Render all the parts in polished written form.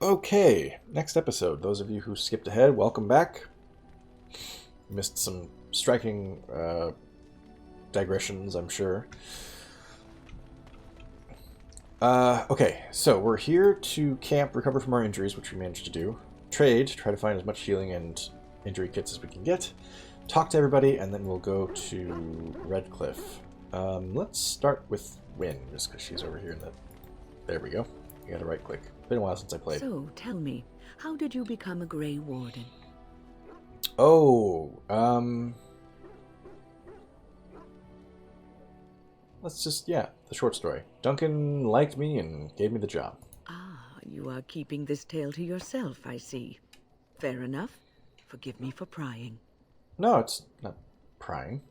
Okay, next episode. Those of you who skipped ahead, welcome back. Missed some striking digressions, I'm sure. Okay, so we're here to camp, recover from our injuries, which we managed to do. Trade, try to find as much healing and injury kits as we can get. Talk to everybody, and then we'll go to Redcliffe. Let's start with Wynn, just because she's over here in the... There we go. You got a right click. Been a while since I played. So, tell me, how did you become a Grey Warden? Oh, let's just, the short story. Duncan liked me and gave me the job. Ah, you are keeping this tale to yourself, I see. Fair enough. Forgive me for prying. No, it's not prying.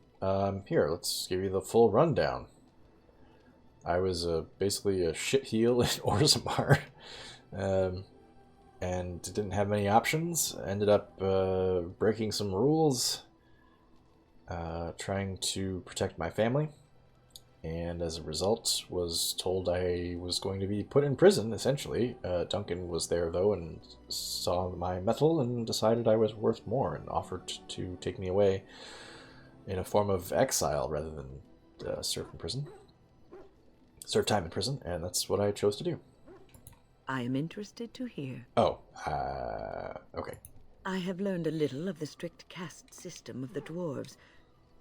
Here, let's give you the full rundown. I was basically a shitheel in Orzammar, and didn't have many options. Ended up breaking some rules, trying to protect my family, and as a result was told I was going to be put in prison, essentially. Duncan was there, though, and saw my mettle and decided I was worth more and offered to take me away in a form of exile rather than serve time in prison, and that's what I chose to do. I am interested to hear. Oh, okay. I have learned a little of the strict caste system of the dwarves,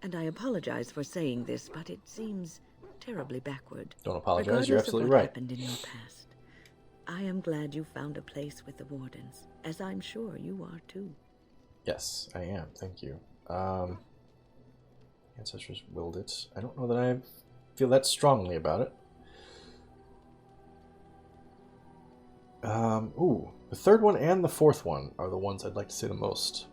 and I apologize for saying this, but it seems terribly backward. Don't apologize, Regardless you're of absolutely what right. happened in your past, I am glad you found a place with the Wardens, as I'm sure you are too. Yes, I am, thank you. Ancestors willed it. I don't know that I feel that strongly about it. The third one and the fourth one are the ones I'd like to say the most.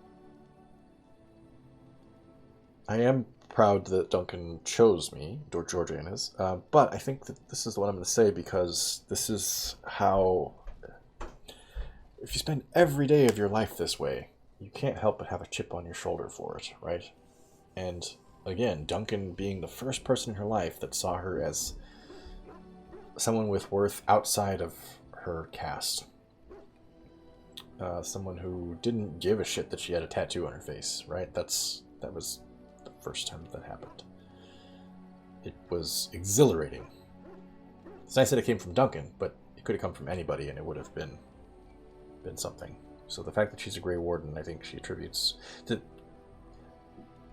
I am proud that Duncan chose me, Georgian is, but I think that this is the one I'm going to say because this is how... If you spend every day of your life this way, you can't help but have a chip on your shoulder for it, right? And again, Duncan being the first person in her life that saw her as someone with worth outside of her caste. Someone who didn't give a shit that she had a tattoo on her face, right? That was the first time that happened. It was exhilarating. It's nice that it came from Duncan, but it could have come from anybody and it would have been something. So the fact that she's a Grey Warden, I think she attributes to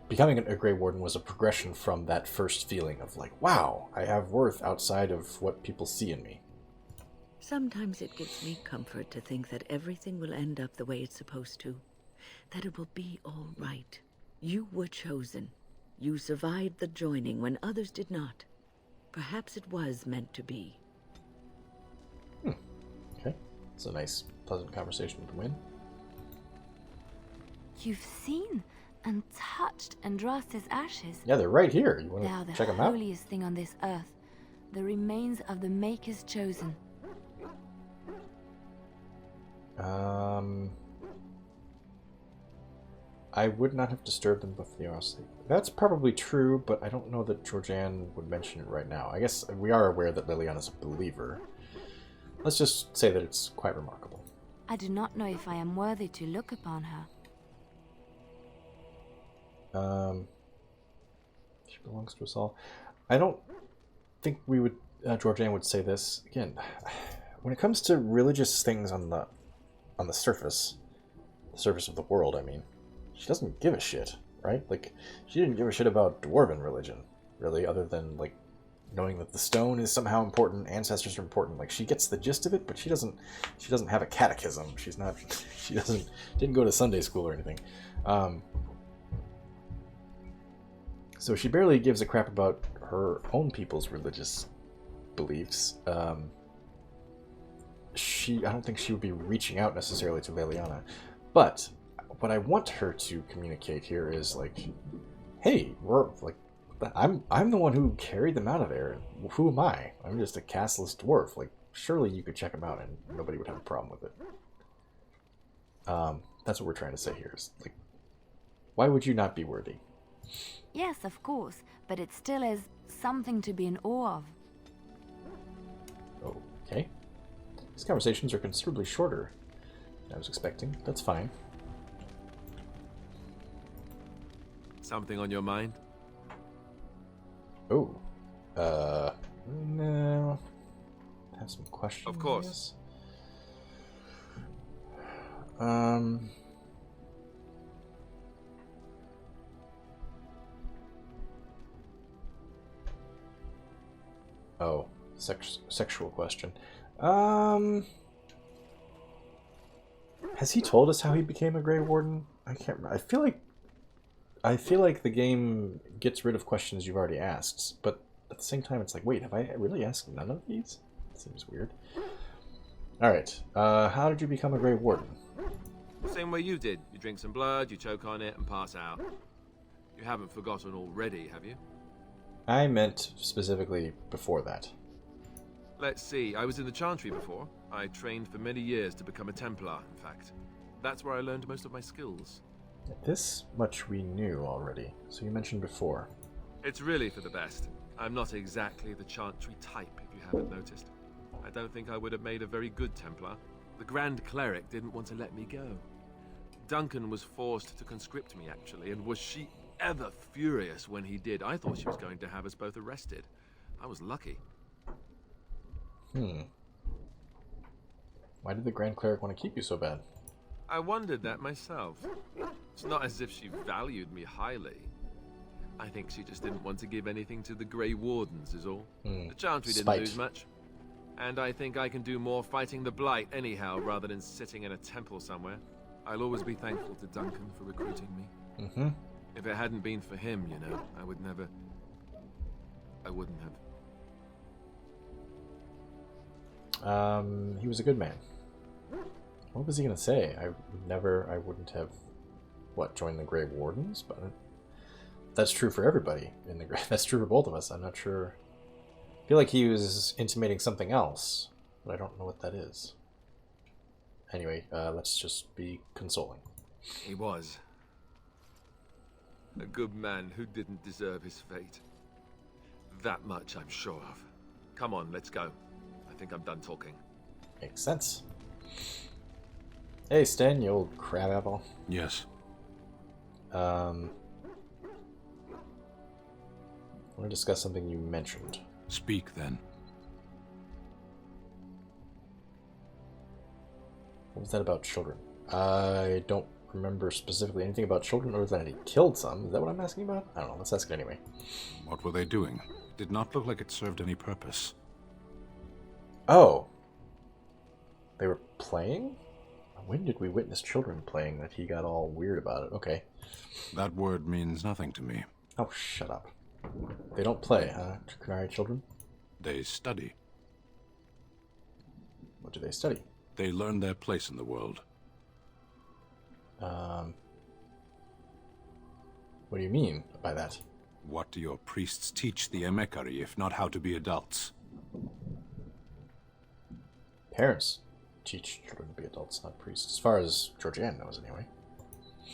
becoming a Grey Warden was a progression from that first feeling of like, wow, I have worth outside of what people see in me. Sometimes it gives me comfort to think that everything will end up the way it's supposed to. That it will be all right. You were chosen. You survived the joining when others did not. Perhaps it was meant to be. Okay. It's a nice, pleasant conversation with Wynn. You've seen and touched Andraste's ashes. Yeah, they're right here. You They are want to the check them out? holiest thing on this earth. The remains of the Maker's chosen. I would not have disturbed them before the honesty. That's probably true, but I don't know that Georgianne would mention it right now. I guess we are aware that Liliana's a believer. Let's just say that it's quite remarkable. I do not know if I am worthy to look upon her. She belongs to us all. I don't think we would, Georgianne would say this. Again, when it comes to religious things on the surface of the world, I mean, she doesn't give a shit, right? Like, she didn't give a shit about dwarven religion, really, other than, like, knowing that the stone is somehow important, ancestors are important. Like, she gets the gist of it, but she doesn't have a catechism. Didn't go to Sunday school or anything. So she barely gives a crap about her own people's religious beliefs. I don't think she would be reaching out necessarily to Liliana. But what I want her to communicate here is like, hey, I'm the one who carried them out of there. Who am I? I'm just a castless dwarf. Like, surely you could check them out and nobody would have a problem with it. That's what we're trying to say here. Is like, why would you not be worthy? Yes, of course, but it still is something to be in awe of. Okay. These conversations are considerably shorter than I was expecting. That's fine. Something on your mind? Oh. No. I have some questions. Of course. Oh, sexual question. Has he told us how he became a Grey Warden? I can't remember. I feel like the game gets rid of questions you've already asked, but at the same time, it's like, wait, have I really asked none of these? It seems weird. All right. How did you become a Grey Warden? Same way you did. You drink some blood, you choke on it, and pass out. You haven't forgotten already, have you? I meant specifically before that. Let's see. I was in the Chantry before. I trained for many years to become a Templar, in fact. That's where I learned most of my skills. This much we knew already, so you mentioned before. It's really for the best. I'm not exactly the Chantry type, if you haven't noticed. I don't think I would have made a very good Templar. The Grand Cleric didn't want to let me go. Duncan was forced to conscript me, actually, and was she ever furious when he did. I thought she was going to have us both arrested. I was lucky. Why did the Grand Cleric want to keep you so bad? I wondered that myself. It's not as if she valued me highly. I think she just didn't want to give anything to the Grey Wardens, is all. The Chantry didn't lose much. And I think I can do more fighting the Blight anyhow, rather than sitting in a temple somewhere. I'll always be thankful to Duncan for recruiting me. If it hadn't been for him, you know, I wouldn't have. He was a good man. What was he gonna say? I wouldn't have, joined the Grey Wardens? But that's true for everybody in the that's true for both of us. I'm not sure. I feel like he was intimating something else, but I don't know what that is. Anyway, let's just be consoling. He was. A good man who didn't deserve his fate. That much I'm sure of. Come on, let's go. I think I'm done talking. Makes sense. Hey, Stan, you old crabapple. Yes. I want to discuss something you mentioned. Speak, then. What was that about children? I don't remember specifically anything about children other than he killed some. Is that what I'm asking about? I don't know. Let's ask it anyway. What were they doing? Did not look like it served any purpose. Oh. They were playing? When did we witness children playing that he got all weird about it? Okay. That word means nothing to me. Oh, shut up. They don't play, huh? Kunari children? They study. What do they study? They learn their place in the world. What do you mean by that? What do your priests teach the Emekari if not how to be adults? Parents teach children to be adults, not priests. As far as Georgianne knows, anyway.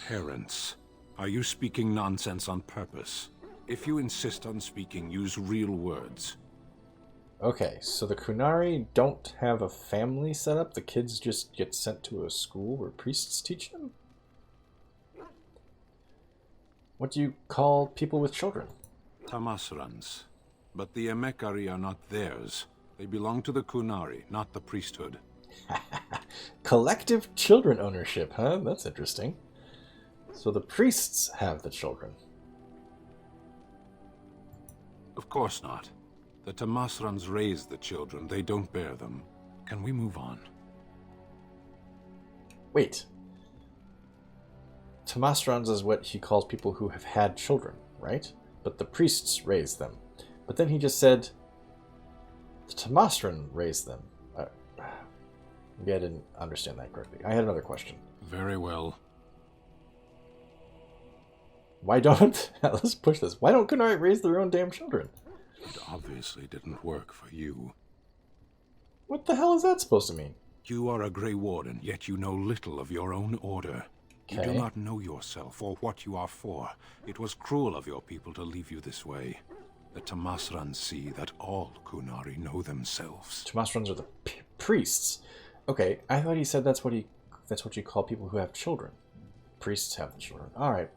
Parents. Are you speaking nonsense on purpose? If you insist on speaking, use real words. Okay, so the Kunari don't have a family set up? The kids just get sent to a school where priests teach them? What do you call people with children? Tamasrans. But the Emekari are not theirs. They belong to the Kunari, not the priesthood. Collective children ownership, huh? That's interesting. So the priests have the children. Of course not. The Tamasrans raise the children, they don't bear them. Can we move on? Wait. Tamasrans is what he calls people who have had children, right? But the priests raise them. But then he just said the Tamasran raised them. Maybe I didn't understand that correctly. I had another question. Very well. Why don't... Let's push this. Why don't Kunari raise their own damn children? It obviously didn't work for you. What the hell is that supposed to mean? You are a Grey Warden, yet you know little of your own order. You do not know yourself or what you are for. It was cruel of your people to leave you this way. The Tamasrans see that all Kunari know themselves. Tamasrans are the priests. Okay, I thought he said that's what you call people who have children. Priests have the children. All right.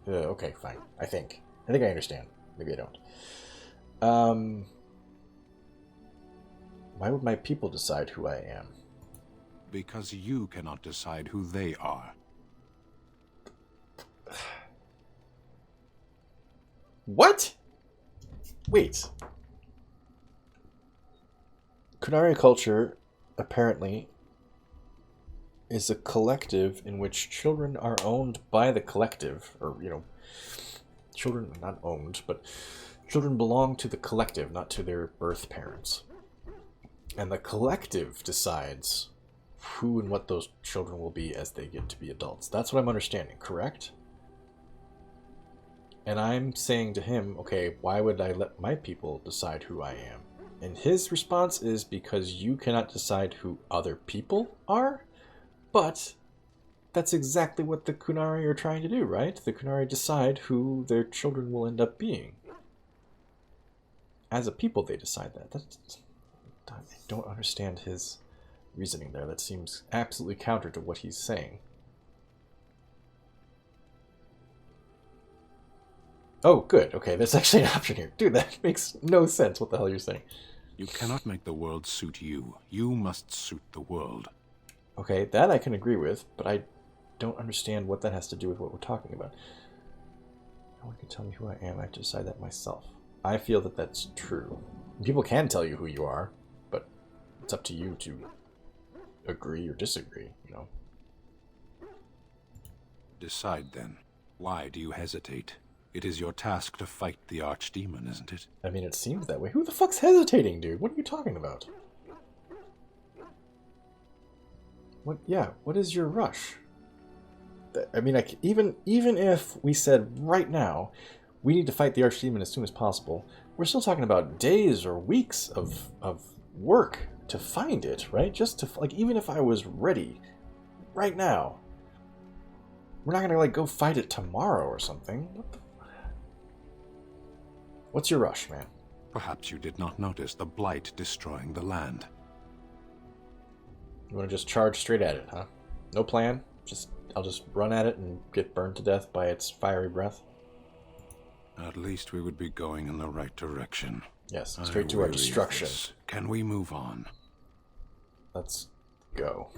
Okay, fine. I think I understand. Maybe I don't. Why would my people decide who I am? Because you cannot decide who they are. What? Wait. Kunari culture, apparently, is a collective in which children are owned by the collective, or, children are not owned, but children belong to the collective, not to their birth parents. And the collective decides who and what those children will be as they get to be adults. That's what I'm understanding, correct? And I'm saying to him, okay, why would I let my people decide who I am? And his response is because you cannot decide who other people are? But that's exactly what the Kunari are trying to do, right? The Kunari decide who their children will end up being. As a people, they decide that. I don't understand his reasoning there. That seems absolutely counter to what he's saying. Oh, good. Okay, there's actually an option here. Dude, that makes no sense what the hell you're saying. You cannot make the world suit you. You must suit the world. Okay, that I can agree with, but I don't understand what that has to do with what we're talking about. No one can tell me who I am. I have to decide that myself. I feel that that's true. People can tell you who you are, but it's up to you to agree or disagree, Decide then. Why do you hesitate? It is your task to fight the archdemon, isn't it? I mean, it seems that way. Who the fuck's hesitating, dude? What are you talking about? What is your rush? I mean, even if we said right now, we need to fight the archdemon as soon as possible, we're still talking about days or weeks of work to find it, right? Just to, even if I was ready right now, we're not gonna, go fight it tomorrow or something. What's your rush, man? Perhaps you did not notice the blight destroying the land. You want to just charge straight at it, huh? No plan? I'll just run at it and get burned to death by its fiery breath? At least we would be going in the right direction. Yes, straight to our destruction. Can we move on? Let's go.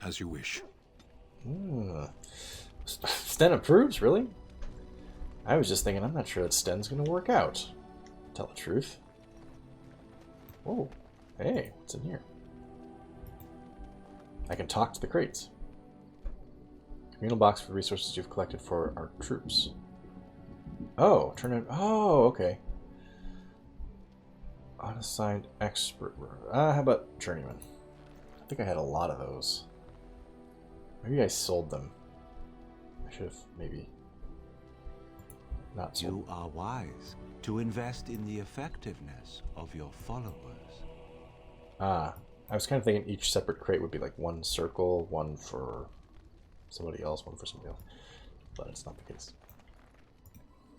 As you wish. Sten approves, really? I was just thinking, I'm not sure that Sten's going to work out. Tell the truth. Oh, hey, what's in here? I can talk to the crates. Communal box for resources you've collected for our troops. Oh, turn it. Oh, okay. Unassigned expert. How about journeyman? I think I had a lot of those. Maybe I sold them. I should have maybe not sold. You are wise to invest in the effectiveness of your followers. Ah, I was kind of thinking each separate crate would be like one circle, one for somebody else, one for somebody else. But it's not the case.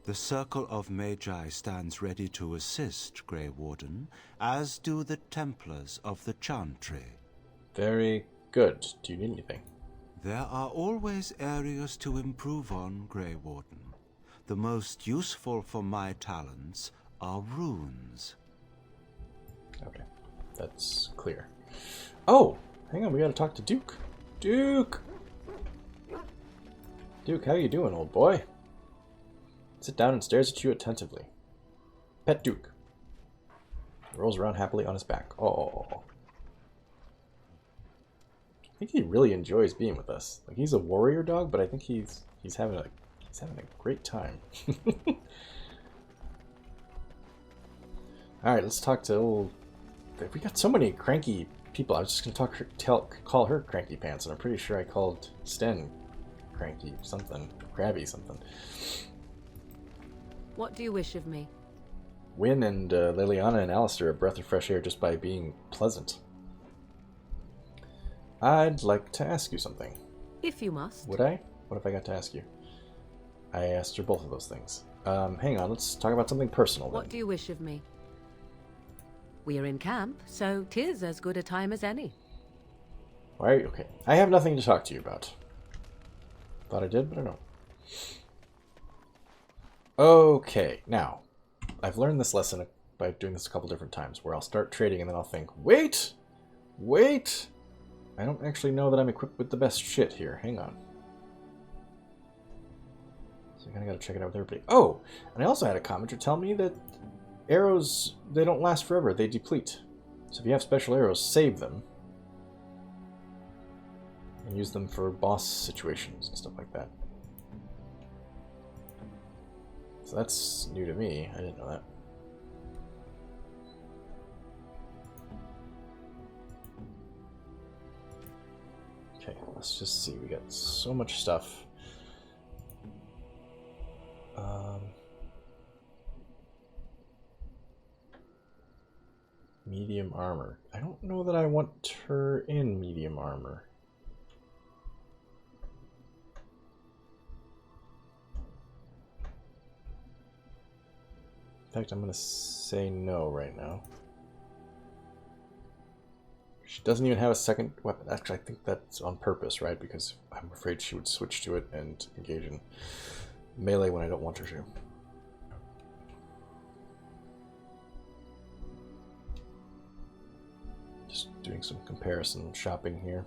The Circle of Magi stands ready to assist, Grey Warden, as do the Templars of the Chantry. Very good. Do you need anything? There are always areas to improve on, Grey Warden. The most useful for my talents are runes. Okay, that's clear. Oh, hang on, we gotta talk to Duke. Duke! Duke, how you doing, old boy? Sit down and stares at you attentively. Pet Duke. Rolls around happily on his back. Oh. I think he really enjoys being with us. Like, he's a warrior dog, but I think he's having a great time. All right, let's talk to old. We got so many cranky people. I was just gonna call her Cranky Pants, and I'm pretty sure I called Sten Cranky something, Crabby something. What do you wish of me? Wynn and Liliana and Alistair a breath of fresh air just by being pleasant. I'd like to ask you something. If you must. Would I? What if I got to ask you? I asked her both of those things. Hang on, let's talk about something personal then. What do you wish of me? We are in camp, so 'tis as good a time as any. Why are you... Okay. I have nothing to talk to you about. Thought I did, but I don't. Okay, now. I've learned this lesson by doing this a couple different times, where I'll start trading and then I'll think, wait! Wait! I don't actually know that I'm equipped with the best shit here. Hang on. So I kind of got to check it out with everybody. Oh! And I also had a commenter tell me that arrows, they don't last forever. They deplete. So if you have special arrows, save them. And use them for boss situations and stuff like that. So that's new to me. I didn't know that. Okay, let's just see. We got so much stuff. Medium armor. I don't know that I want her in medium armor. In fact, I'm going to say no right now. She doesn't even have a second weapon. Actually, I think that's on purpose, right? Because I'm afraid she would switch to it and engage in melee when I don't want her to. Just doing some comparison shopping here.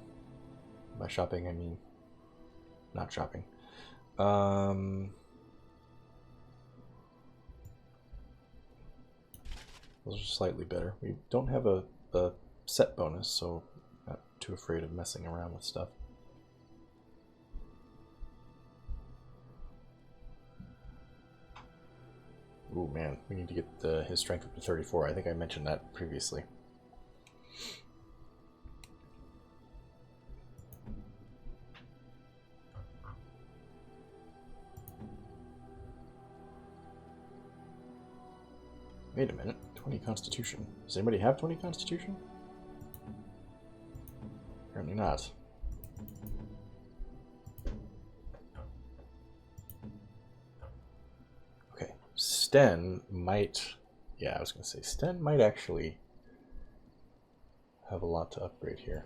By shopping, I mean not shopping. Those are slightly better. We don't have a set bonus, so not too afraid of messing around with stuff. Ooh, man, we need to get his strength up to 34. I think I mentioned that previously. Wait a minute, 20 Constitution. Does anybody have 20 Constitution? Apparently not. Okay, Sten might... Yeah, I was going to say, Sten might actually have a lot to upgrade here.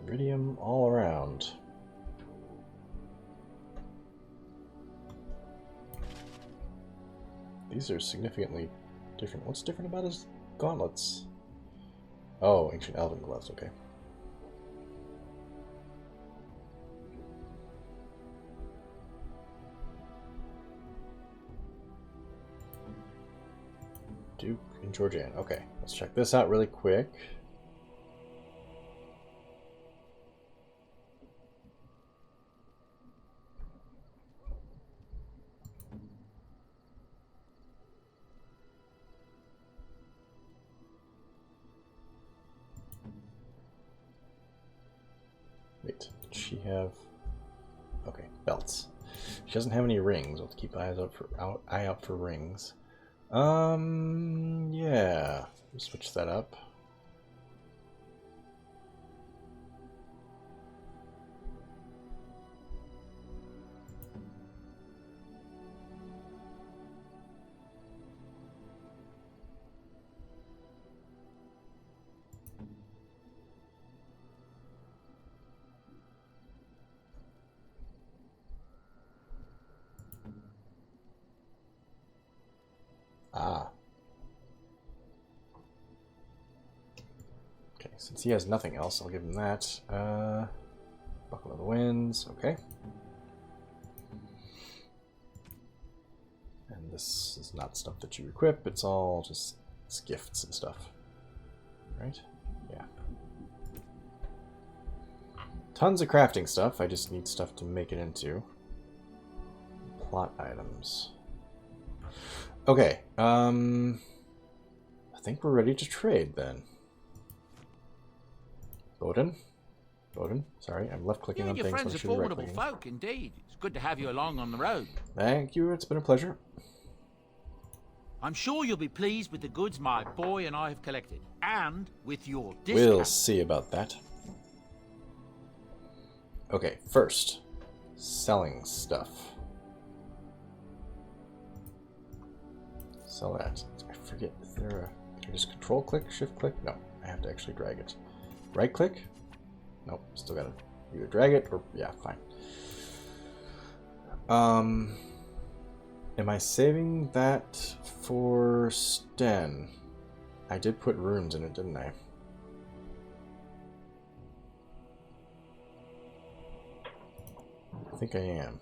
Iridium all around. These are significantly different. What's different about his gauntlets? Oh, ancient elven gloves, okay. Duke and Georgian. Okay, let's check this out really quick. Wait, did she have... Okay, belts. She doesn't have any rings. We'll have to keep eye out for rings. Yeah. We'll switch that up. Ah. Okay, since he has nothing else, I'll give him that. Buckle of the Winds, okay. And this is not stuff that you equip, it's all just it's gifts and stuff. Right? Yeah. Tons of crafting stuff, I just need stuff to make it into. Plot items. Okay, I think we're ready to trade then. Bowden? Bowden? Sorry, I'm left-clicking on Your things. friends are formidable folk, indeed. It's good to have you along on the road. Thank you, it's been a pleasure. I'm sure you'll be pleased with the goods my boy and I have collected, and with your discount. We'll see about that. Okay, first, selling stuff. sell that. I forget, is there a... Can I just control click, shift click? No, I have to actually drag it. Right click? Nope, still gotta either drag it or... Yeah, fine. Am I saving that for Sten? I did put runes in it, didn't I? I think I am.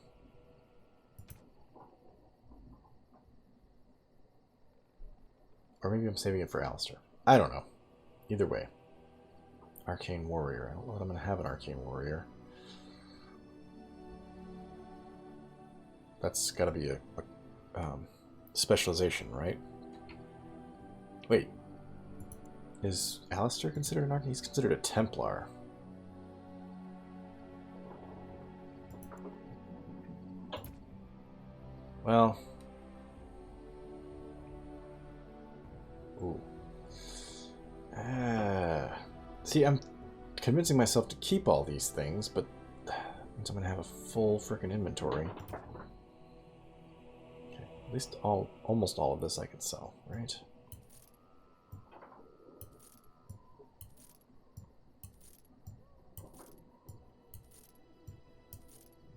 Or maybe I'm saving it for Alistair. I don't know. Either way. Arcane Warrior. I don't know that I'm going to have an Arcane Warrior. That's got to be a specialization, right? Wait. Is Alistair considered an Arcane? He's considered a Templar. Well... Ooh. See, I'm convincing myself to keep all these things, but means I'm gonna have a full frickin' inventory. Okay, at least almost all of this I can sell, right?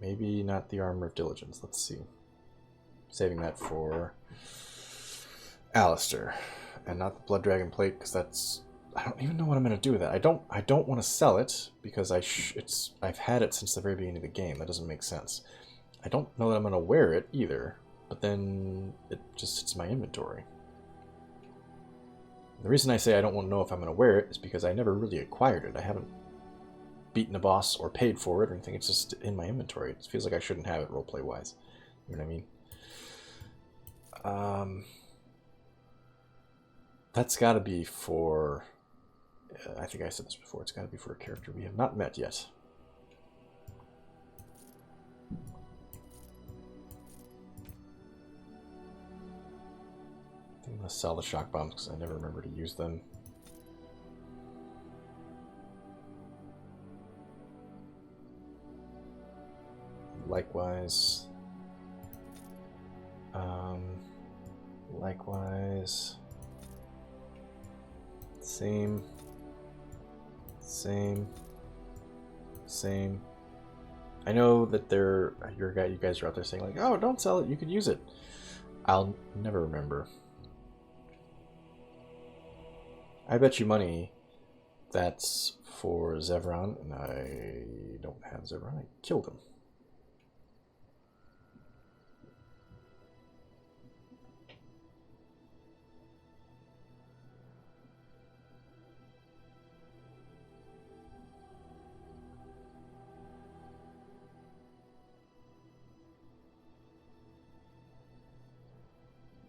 Maybe not the Armor of Diligence. Let's see. Saving that for Alistair. And not the Blood Dragon Plate, because that's... I don't even know what I'm going to do with that. I don't want to sell it, because I've had it since the very beginning of the game. That doesn't make sense. I don't know that I'm going to wear it, either. But then it just sits in my inventory. The reason I say I don't want to know if I'm going to wear it is because I never really acquired it. I haven't beaten a boss or paid for it or anything. It's just in my inventory. It feels like I shouldn't have it roleplay-wise. You know what I mean? That's got to be for... I think I said this before. It's got to be for a character we have not met yet. I'm going to sell the shock bombs because I never remember to use them. Likewise. Likewise. Same. I know that you guys are out there saying like, oh, don't sell it, you could use it. I'll never remember. I bet you money that's for Zevran, and I don't have Zevran. I killed him.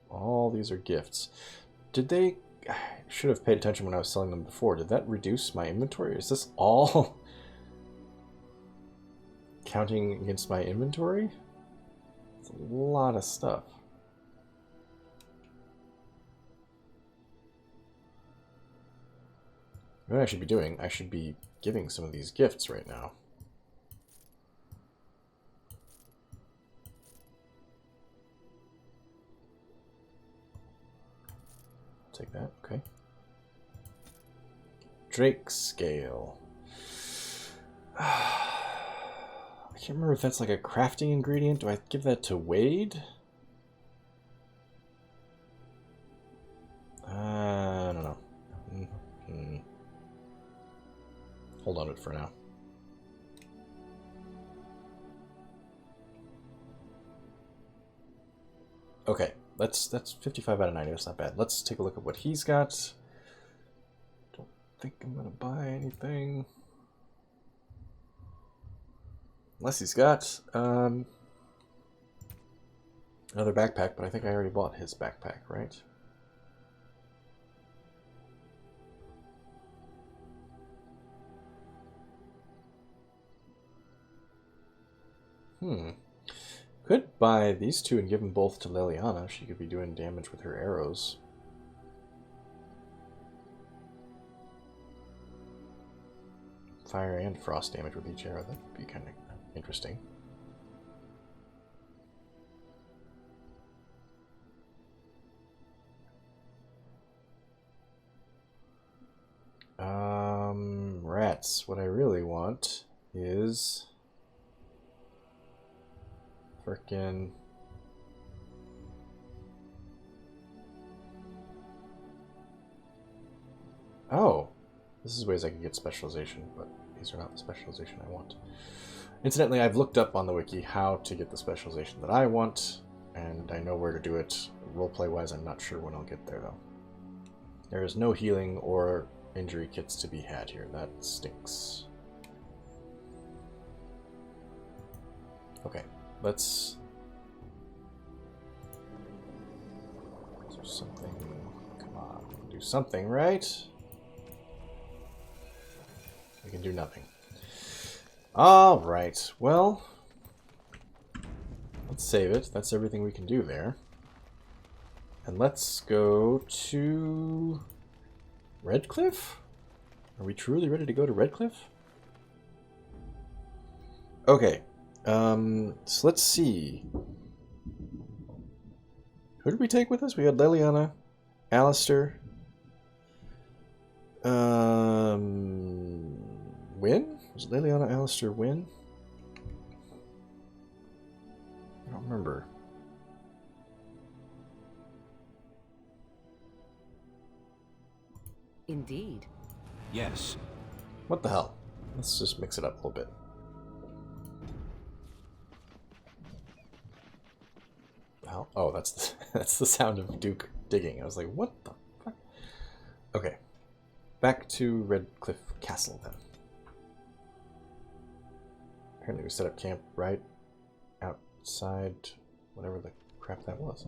All these are gifts. Did they... I should have paid attention when I was selling them before. Did that reduce my inventory? Is this all counting against my inventory? It's a lot of stuff. What I should be doing, I should be giving some of these gifts right now. Take that, okay. Drake scale. I can't remember if that's like a crafting ingredient. Do I give that to Wade? I don't know. Hold on to it for now. Okay. That's 55 out of 90. That's not bad. Let's take a look at what he's got. Don't think I'm gonna buy anything. Unless he's got another backpack, but I think I already bought his backpack, right? Could buy these two and give them both to Liliana. She could be doing damage with her arrows. Fire and frost damage with each arrow. That would be kind of interesting. stats. What I really want is frickin' oh, this is ways I can get specialization, but these are not the specialization I want. Incidentally, I've looked up on the wiki how to get the specialization that I want, and I know where to do it. Roleplay-wise, I'm not sure when I'll get there, though. There is no healing or injury kits to be had here. That stinks. Okay, let's do something. Come on, we can do something, right? We can do nothing. Alright, well, let's save it. That's everything we can do there. And let's go to Redcliffe? Are we truly ready to go to Redcliffe? Okay, so let's see. Who did we take with us? We had Liliana, Alistair, Wynn? Was it Liliana, Alistair, Wynn? I don't remember. Indeed. Yes. What the hell? Let's just mix it up a little bit. Hell? Oh, that's the, that's the sound of Duke digging. I was like, what the fuck? Okay. Back to Redcliffe Castle, then. Apparently we set up camp right outside whatever the crap that was.